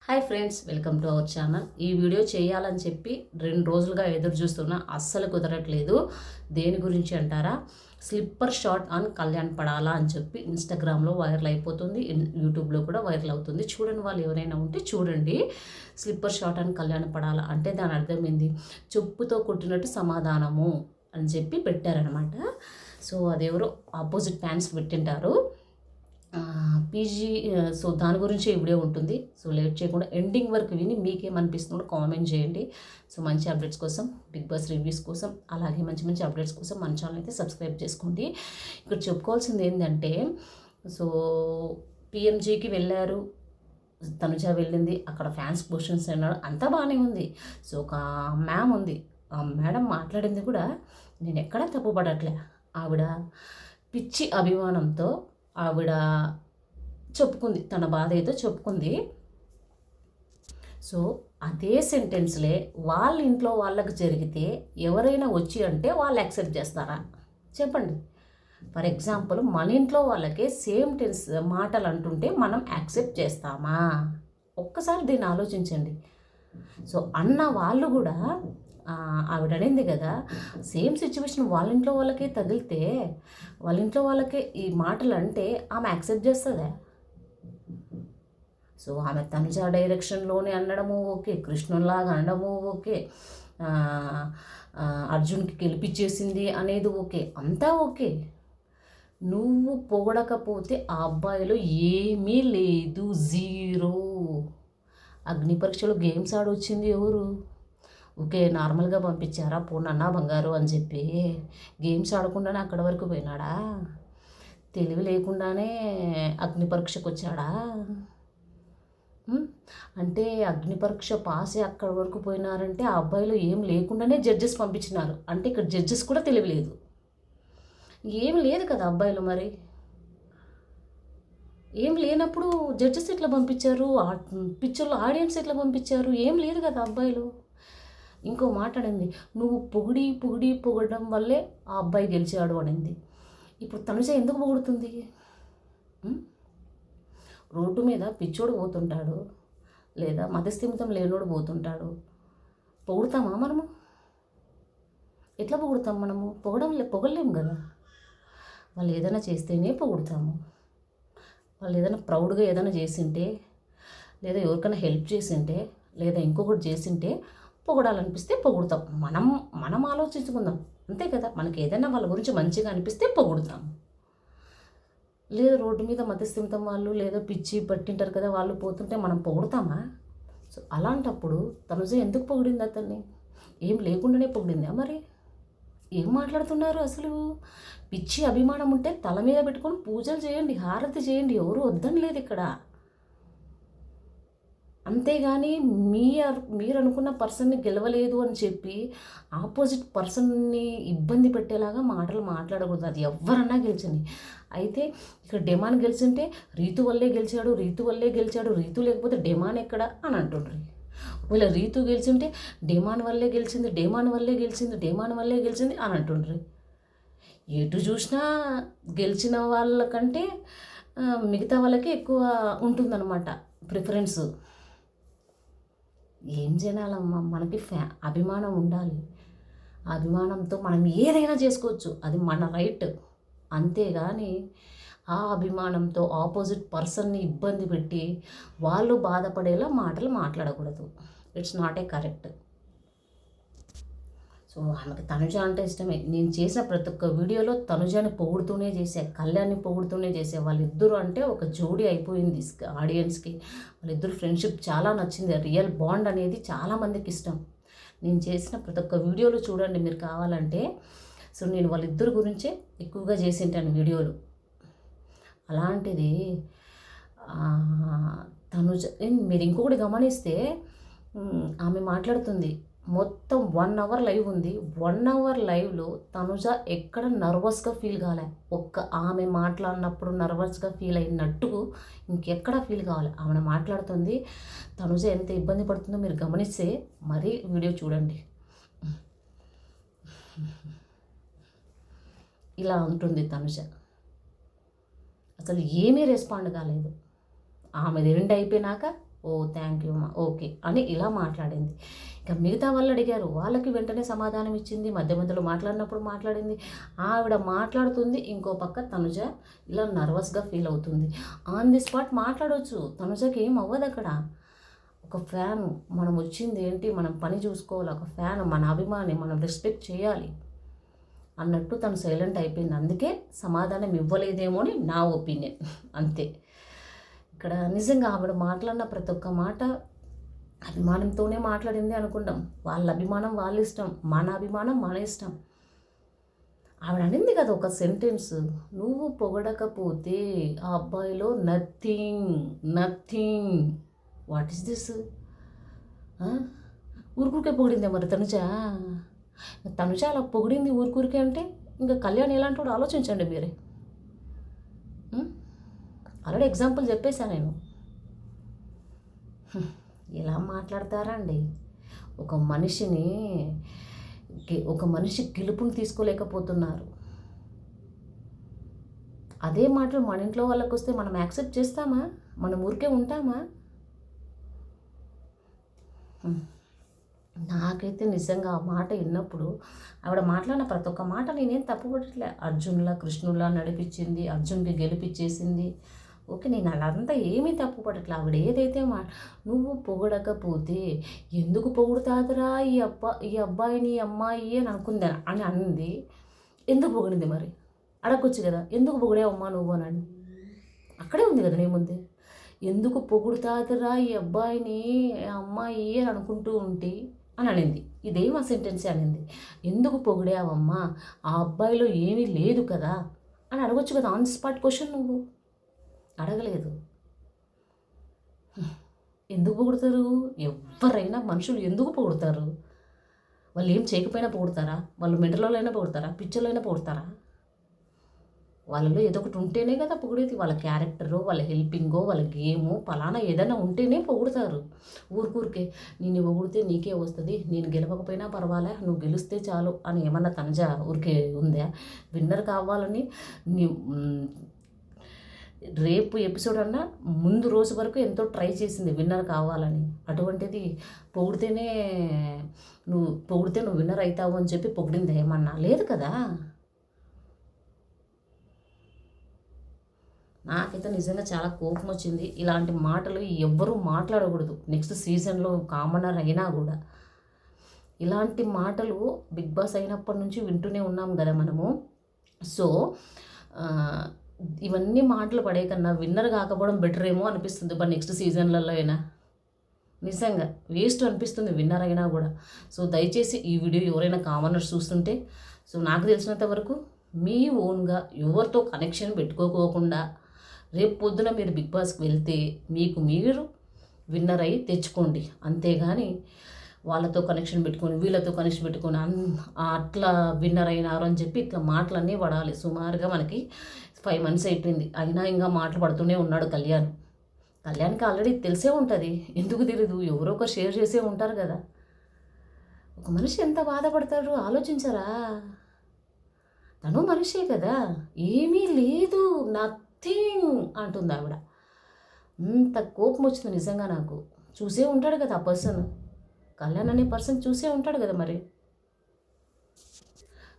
Hi friends, welcome to our channel. ఈ video చేయాలని చెప్పి 2 రోజులుగా ఎదురు చూస్తున్నా, అస్సలు కుదరట్లేదు. దేని గురించి అంటారా? స్లిప్పర్ షాట్ ఆన్ కళ్యాణ్ పడాలా అని చెప్పి ఇన్స్టాగ్రామ్లో వైరల్ అయిపోతుంది, యూట్యూబ్లో కూడా వైరల్ అవుతుంది. చూడని వాళ్ళు ఎవరైనా ఉంటే చూడండి. స్లిప్పర్ షాట్ ఆన్ కళ్యాణ్ పడాలా అంటే దాని అర్థం ఏంది? చెప్పుతో కొట్టినట్టు సమాధానము అని చెప్పి పెట్టారనమాట. సో అదెవరో ఆపోజిట్ ఫ్యాన్స్ పెట్టింటారు. పీజీ. సో దాని గురించి ఈ వీడియో ఉంటుంది. సో లేట్ చేయకుండా ఎండింగ్ వరకు విని మీకేమనిపిస్తుందో కామెంట్ చేయండి. సో మంచి అప్డేట్స్ కోసం, బిగ్ బాస్ రివ్యూస్ కోసం, అలాగే మంచి మంచి అప్డేట్స్ కోసం మన ఛానల్ అయితే సబ్స్క్రైబ్ చేసుకోండి. ఇక్కడ చెప్పుకోవాల్సింది ఏంటంటే, సో పిఎంజీకి వెళ్ళారు, తనుజ వెళ్ళింది, అక్కడ ఫ్యాన్స్ క్వశ్చన్స్ అన్నాడు, అంతా బాగానే ఉంది. సో ఒక మ్యామ్ ఉంది, ఆ మేడం మాట్లాడింది కూడా నేను ఎక్కడా తప్పుపడట్లే. ఆవిడ పిచ్చి అభిమానంతో ఆవిడ చెప్పుకుంది, తన బాధ ఏదో చెప్పుకుంది. సో అదే సెంటెన్స్లే వాళ్ళ ఇంట్లో వాళ్ళకి జరిగితే ఎవరైనా వచ్చి అంటే వాళ్ళు యాక్సెప్ట్ చేస్తారా చెప్పండి? ఫర్ ఎగ్జాంపుల్, మన ఇంట్లో వాళ్ళకే సేమ్ టెన్స్ మాటలు అంటుంటే మనం యాక్సెప్ట్ చేస్తామా? ఒక్కసారి దీన్ని ఆలోచించండి. సో అన్న వాళ్ళు కూడా ఆవిడ అనింది కదా, సేమ్ సిచ్యువేషన్ వాళ్ళ ఇంట్లో వాళ్ళకే తగిలితే వాళ్ళ ఇంట్లో వాళ్ళకే ఈ మాటలు అంటే ఆమె యాక్సెప్ట్ చేస్తుందా? సో ఆమె తనుజ డైరెక్షన్లోనే అనడము ఓకే, కృష్ణులాగా అనడము ఓకే, అర్జున్కి గెలిపించేసింది అనేది ఓకే, అంతా ఓకే. నువ్వు పొగడకపోతే ఆ అబ్బాయిలో ఏమీ లేదు, జీరో. అగ్ని పరీక్షలో గేమ్స్ ఆడొచ్చింది ఎవరు? ఓకే, నార్మల్గా పంపించారా పోనన్నా బంగారు అని చెప్పి? గేమ్స్ ఆడకుండానే అక్కడి వరకు పోయినాడా? తెలివి లేకుండానే అగ్ని పరీక్షకు వచ్చాడా? అంటే అగ్ని పరీక్ష పాస్ అయ్యి అక్కడి వరకు పోయినారంటే ఆ అబ్బాయిలో ఏం లేకుండానే జడ్జెస్ పంపించినారు. అంటే ఇక్కడ జడ్జెస్ కూడా తెలివి లేదు, ఏం లేదు కదా అబ్బాయిలు. మరి ఏం లేనప్పుడు జడ్జెస్ ఎట్లా పంపించారు? పిక్చర్లో ఆడియన్స్ ఎట్లా పంపించారు? ఏం లేదు కదా అబ్బాయిలు. ఇంకో మాట్లాడింది, నువ్వు పొగడడం వల్లే ఆ అబ్బాయి గెలిచాడు అనింది. ఇప్పుడు తనుజ ఎందుకు పొగుడుతుంది? రోడ్డు మీద పిచ్చోడు పోతుంటాడు, లేదా మతస్థిమితం లేనోడు పోతుంటాడు, పొగుడుతామా మనము? ఎట్లా పొగుడుతాం మనము? పొగలేము కదా. వాళ్ళు ఏదైనా చేస్తేనే పొగుడుతాము. వాళ్ళు ఏదైనా ప్రౌడ్గా ఏదైనా చేసింటే, లేదా ఎవరికైనా హెల్ప్ చేసింటే, లేదా ఇంకొకటి చేసింటే పొగడాలనిపిస్తే పొగుడుతాం. మనం ఆలోచించుకుందాం, అంతే కదా. మనకి ఏదైనా వాళ్ళ గురించి మంచిగా అనిపిస్తే పొగుడుతాం. లేదా రోడ్డు మీద మతస్థిమితం వాళ్ళు లేదా పిచ్చి పట్టింటారు కదా, వాళ్ళు పోతుంటే మనం పొగుడుతామా? సో అలాంటప్పుడు తనుజ ఎందుకు పొగిడింది అతన్ని? ఏం లేకుండానే పొగిడిందా? మరి ఏం మాట్లాడుతున్నారు అసలు? పిచ్చి అభిమానం ఉంటే తల మీద పెట్టుకొని పూజలు చేయండి, హారతి చేయండి, ఎవరు వద్దని లేదు ఇక్కడ. అంతేగాని మీరు అనుకున్న పర్సన్ని గెలవలేదు అని చెప్పి ఆపోజిట్ పర్సన్ని ఇబ్బంది పెట్టేలాగా మాటలు మాట్లాడకూడదు. అది ఎవరన్నా గెలిచండి. అయితే ఇక్కడ డెమాన్ గెలిచింటే రీతు వల్లే గెలిచాడు, రీతు లేకపోతే డెమాన్ ఎక్కడ అని అంటుండ్రి. ఒకవేళ రీతు గెలిచింటే డెమాన్ వల్లే గెలిచింది అని అంటుండ్రి. ఎటు చూసినా గెలిచిన వాళ్ళకంటే మిగతా వాళ్ళకే ఎక్కువ ఉంటుందన్నమాట ప్రిఫరెన్స్. ఏం జనాలమ్మా, మనకి అభిమానం ఉండాలి. ఆ అభిమానంతో మనం ఏదైనా చేసుకోవచ్చు, అది మన రైట్. అంతేగాని ఆ అభిమానంతో ఆపోజిట్ పర్సన్ని ఇబ్బంది పెట్టి వాళ్ళు బాధపడేలా మాటలు మాట్లాడకూడదు. It's not a correct. So ఆమెకి తనుజ అంటే ఇష్టమే. నేను చేసిన ప్రతి ఒక్క వీడియోలో తనుజని పొగుడుతూనే చేసే, కళ్యాణ్ని పొగుడుతూనే చేసే. వాళ్ళిద్దరూ అంటే ఒక జోడీ అయిపోయింది ఆడియన్స్కి. వాళ్ళిద్దరు ఫ్రెండ్షిప్ చాలా నచ్చింది. రియల్ బాండ్ అనేది చాలామందికి ఇష్టం. నేను చేసిన ప్రతి ఒక్క వీడియోలు చూడండి మీరు కావాలంటే. సో నేను వాళ్ళిద్దరు గురించే ఎక్కువగా చేసింటాను వీడియోలు. అలాంటిది తనుజ, మీరు ఇంకొకటి గమనిస్తే ఆమె మాట్లాడుతుంది, మొత్తం 1 అవర్ లైవ్ ఉంది. 1 అవర్ లైవ్లో తనుజ ఎక్కడ నర్వస్గా ఫీల్ కాలే. ఆమె మాట్లాడినప్పుడు నర్వస్గా ఫీల్ అయినట్టు ఇంకెక్కడ ఫీల్ కావాలి. ఆమె మాట్లాడుతుంది, తనుజ ఎంత ఇబ్బంది పడుతుందో మీరు గమనిస్తే మరీ వీడియో చూడండి. ఇలా ఉంటుంది తనుజ. అసలు ఏమీ రెస్పాండ్ కాలేదు. ఆమెది ఎండ్ అయిపోయినాక ఓ థ్యాంక్ యూ అమ్మా, ఓకే అని ఇలా మాట్లాడింది. ఇక మిగతా వాళ్ళు అడిగారు, వాళ్ళకి వెంటనే సమాధానం ఇచ్చింది. మధ్య మధ్యలో మాట్లాడినప్పుడు మాట్లాడింది. ఆవిడ మాట్లాడుతుంది, ఇంకో పక్క తనుజ ఇలా నర్వస్గా ఫీల్ అవుతుంది. ఆన్ ది స్పాట్ మాట్లాడవచ్చు, తనుజకి ఏం అవ్వదు అక్కడ. ఒక ఫ్యాను, మనం వచ్చింది ఏంటి, మనం పని చూసుకోవాలి, ఒక ఫ్యాన్ మన అభిమాని, మనం రెస్పెక్ట్ చేయాలి అన్నట్టు తను సైలెంట్ అయిపోయింది. అందుకే సమాధానం ఇవ్వలేదేమో అని నా ఒపీనియన్, అంతే. ఇక్కడ నిజంగా ఆవిడ మాట్లాడిన ప్రతి ఒక్క మాట అభిమానంతోనే మాట్లాడింది అనుకుంటాం. వాళ్ళ అభిమానం వాళ్ళ ఇష్టం, మన అభిమానం మన ఇష్టం. ఆవిడ అనింది కదా ఒక సెంటెన్స్, నువ్వు పొగడకపోతే ఆ అబ్బాయిలో nothing nothing. What is this? ఊరుకూరికే పొగిడిందే మరి తనుజ అలా పొగిడింది ఊరికూరికే అంటే ఇంకా కళ్యాణ్ ఎలాంటి వాడు ఆలోచించండి మీరే. ఆల్రెడీ ఎగ్జాంపుల్ చెప్పేశాను నేను. ఎలా మాట్లాడతారండి ఒక మనిషి గెలుపుని తీసుకోలేకపోతున్నారు. అదే మాటలు మన ఇంట్లో వాళ్ళకి వస్తే మనం యాక్సెప్ట్ చేస్తామా? మనం ఊరికే ఉంటామా? నాకైతే నిజంగా ఆ మాట విన్నప్పుడు ఆవిడ మాట్లాడిన ప్రతి ఒక్క మాట నేనేం తప్పుపట్టలే. అర్జున్లా కృష్ణుల్లా నడిపించింది, అర్జున్కి గెలిపించేసింది. ఓకే, నేను అదంతా ఏమీ తప్పుపట్టట్లే. ఆవిడ ఏదైతే నువ్వు పొగడకపోతే ఎందుకు పొగుడుతాదిరా ఈ అబ్బాయిని ఈ అమ్మాయి అని అనుకుందా అని అంది. ఎందుకు పొగిడింది మరి? అడగొచ్చు కదా, ఎందుకు పొగిడావమ్మా నువ్వు అని. అక్కడే ఉంది కదా నీ ముందే. ఎందుకు పొగుడుతాదిరా ఈ అబ్బాయిని అమ్మాయి అని అనుకుంటూ ఉంటే అని అనింది. ఇదేం ఆ సెంటెన్సే అనింది. ఎందుకు పొగిడావమ్మా, ఆ అబ్బాయిలో ఏమీ లేదు కదా అని అడగొచ్చు కదా. ఆన్ స్పాట్ క్వశ్చన్ నువ్వు అడగలేదు. ఎందుకు పొగుడతారు? ఎవరైనా మనుషులు ఎందుకు పొగుడతారు? వాళ్ళు ఏం చేయకపోయినా పొగుడతారా? వాళ్ళు మెంటలోనైనా పొగుడతారా? పిచ్చర్లైనా పొగుడతారా? వాళ్ళలో ఏదో ఒకటి ఉంటేనే కదా పొగిడేది. వాళ్ళ క్యారెక్టరో, వాళ్ళ హెల్పింగో, వాళ్ళ గేమో పలానా ఏదైనా ఉంటేనే పొగుడతారు. ఊరికే నేను పొగిడితే నీకే వస్తుంది, నేను గెలవకపోయినా పర్వాలే, నువ్వు గెలిస్తే చాలు అని ఏమన్నా తనుజ ఊరికే ఉందా? విన్నర్ కావాలని రేపు ఎపిసోడ్ అన్నా ముందు రోజు వరకు ఎంతో ట్రై చేసింది విన్నర్ కావాలని. అటువంటిది పొగిడితే నువ్వు విన్నర్ అవుతావు అని చెప్పి పొగిడింది ఏమన్నా లేదు కదా. నాకైతే నిజంగా చాలా కోపం వచ్చింది. ఇలాంటి మాటలు ఎవ్వరూ మాట్లాడకూడదు. నెక్స్ట్ సీజన్లో కామనర్ అయినా కూడా ఇలాంటి మాటలు బిగ్ బాస్ అయినప్పటి నుంచి వింటూనే ఉన్నాం కదా మనము. సో ఇవన్నీ మాటలు పడే కన్నా విన్నర్ కాకపోవడం బెటర్ ఏమో అనిపిస్తుంది. బట్ నెక్స్ట్ సీజన్లలో అయినా నిజంగా వేస్ట్ అనిపిస్తుంది విన్నర్ అయినా కూడా. సో దయచేసి ఈ వీడియో ఎవరైనా కామనర్స్ చూస్తుంటే, సో నాకు తెలిసినంత వరకు మీ ఓన్గా ఎవరితో కనెక్షన్ పెట్టుకోకుండా రేపు పొద్దున మీరు బిగ్ బాస్కి వెళ్తే మీకు మీరు విన్నర్ అయ్యి తెచ్చుకోండి. అంతేగాని వాళ్ళతో కనెక్షన్ పెట్టుకొని వీళ్ళతో కనెక్షన్ పెట్టుకొని అట్లా విన్నర్ అయినారు అని చెప్పి ఇట్లా మాటలన్నీ పడాలి. సుమారుగా మనకి 5 months అయిపోయింది, అయినా ఇంకా మాటలు పడుతూనే ఉన్నాడు కళ్యాణ్కి ఆల్రెడీ తెలిసే ఉంటుంది. ఎందుకు తెలీదు? ఎవరో ఒకరు షేర్ చేసే ఉంటారు కదా. ఒక మనిషి ఎంత బాధపడతాడు ఆలోచించరా? తను మనిషే కదా, ఏమీ లేదు నథింగ్ అంటుంది ఆవిడ. అంత కోపం వచ్చింది నిజంగా నాకు. చూసే ఉంటాడు కదా ఆ పర్సన్, కళ్యాణ్ అనే పర్సన్ చూసే ఉంటాడు కదా మరి.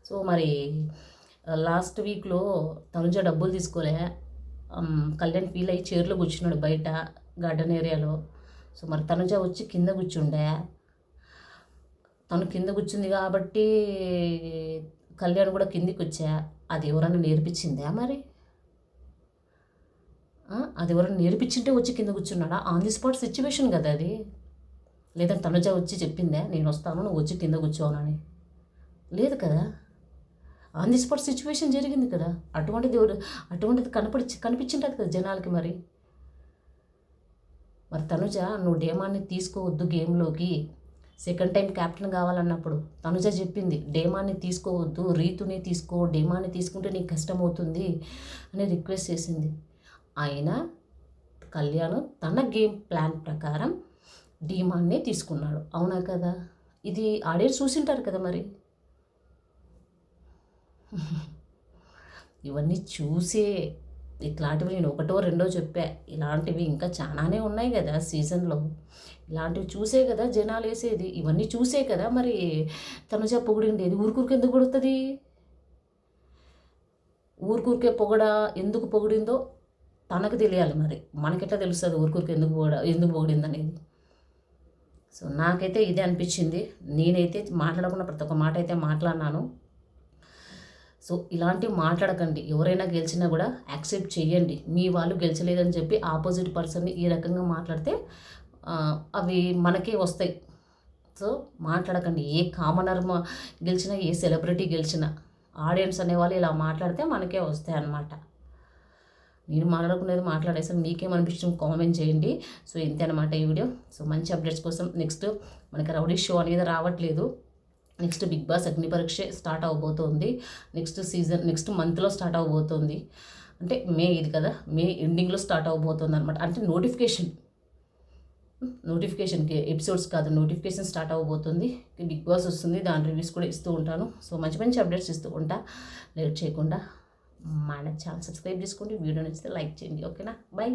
సో మరి లాస్ట్ వీక్లో తనుజ డబ్బులు తీసుకోలే, కళ్యాణ్ ఫీల్ అయ్యి చైర్లో కూర్చున్నాడు బయట గార్డెన్ ఏరియాలో. సో మరి తనుజ వచ్చి కింద కూర్చుండే, తను కింద కూర్చుంది కాబట్టి కళ్యాణ్ కూడా కిందికి వచ్చా. అది ఎవరన్నా నేర్పించిందా మరి? అది ఎవరైనా నేర్పించింటే వచ్చి కింద కూర్చున్నాడా? ఆన్ ది స్పాట్ సిచ్యువేషన్ కదా అది. లేదా తనుజ వచ్చి చెప్పిందా నేను వస్తాను నువ్వు వచ్చి కింద కూర్చోవాలని? లేదు కదా, ఆన్ ది స్పాట్ సిచ్యువేషన్ జరిగింది కదా. అటువంటిది కనిపించింటుంది కదా జనాలకి. మరి తనుజ నువ్వు డేమాన్ని తీసుకోవద్దు గేమ్లోకి, సెకండ్ టైం క్యాప్టెన్ కావాలన్నప్పుడు తనుజ చెప్పింది డేమాన్ని తీసుకోవద్దు, రీతుని తీసుకో, డేమాన్ని తీసుకుంటే నీకు కష్టమవుతుంది అని రిక్వెస్ట్ చేసింది. అయినా కళ్యాణ్ తన గేమ్ ప్లాన్ ప్రకారం డీమాన్నే తీసుకున్నాడు. అవునా కదా? ఇది ఆడియన్స్ చూసింటారు కదా మరి. ఇవన్నీ చూసే ఇట్లాంటివి నేను ఒకటో రెండో చెప్పా, ఇలాంటివి ఇంకా చాలానే ఉన్నాయి కదా సీజన్లో. ఇలాంటివి చూసే కదా జనాలు వేసేది, ఇవన్నీ చూసే కదా మరి తనుజ పొగిడిండేది. ఊరికూరికి ఎందుకు పొడుతుంది? ఊరికూరికే ఎందుకు పొగిడిందో తనకు తెలియాలి, మరి మనకెట్లా తెలుస్తుంది ఊరికూరికి ఎందుకు పొగిడింది అనేది. సో నాకైతే ఇదే అనిపించింది. నేనైతే మాట్లాడకుండా ప్రతి ఒక్క మాట అయితే మాట్లాడినాను. సో ఇలాంటివి మాట్లాడకండి. ఎవరైనా గెలిచినా కూడా యాక్సెప్ట్ చేయండి. మీ వాళ్ళు గెలిచలేదని చెప్పి ఆపోజిట్ పర్సన్ని ఈ రకంగా మాట్లాడితే అవి మనకే వస్తాయి. సో మాట్లాడకండి. ఏ కామనర్ గెలిచినా, ఏ సెలబ్రిటీ గెలిచినా ఆడియన్స్ అనేవాళ్ళు ఇలా మాట్లాడితే మనకే వస్తాయి అన్నమాట. నేను మాట్లాడుకునేది మాట్లాడేసాను. మీకేమనిపించింది కామెంట్ చేయండి. సో ఇంతే అనమాట ఈ వీడియో. సో మంచి అప్డేట్స్ కోసం నెక్స్ట్ మనకి రౌడీ షో అనేది రావట్లేదు. నెక్స్ట్ బిగ్ బాస్ అగ్ని పరీక్ష స్టార్ట్ అవబోతోంది. నెక్స్ట్ మంత్లో స్టార్ట్ అవబోతోంది. అంటే మే ఇది కదా, మే ఎండింగ్లో స్టార్ట్ అవబోతుంది అనమాట. అంటే నోటిఫికేషన్కి ఎపిసోడ్స్ కాదు, నోటిఫికేషన్ స్టార్ట్ అవ్వబోతుంది. బిగ్ బాస్ వస్తుంది, దాని రివ్యూస్ కూడా ఇస్తూ ఉంటాను. సో మంచి మంచి అప్డేట్స్ ఇస్తూ ఉంటా. లేట్ చేయకుండా మన ఛానల్ సబ్స్క్రైబ్ చేసుకోండి. వీడియో నచ్చితే లైక్ చేయండి. ఓకేనా? బై.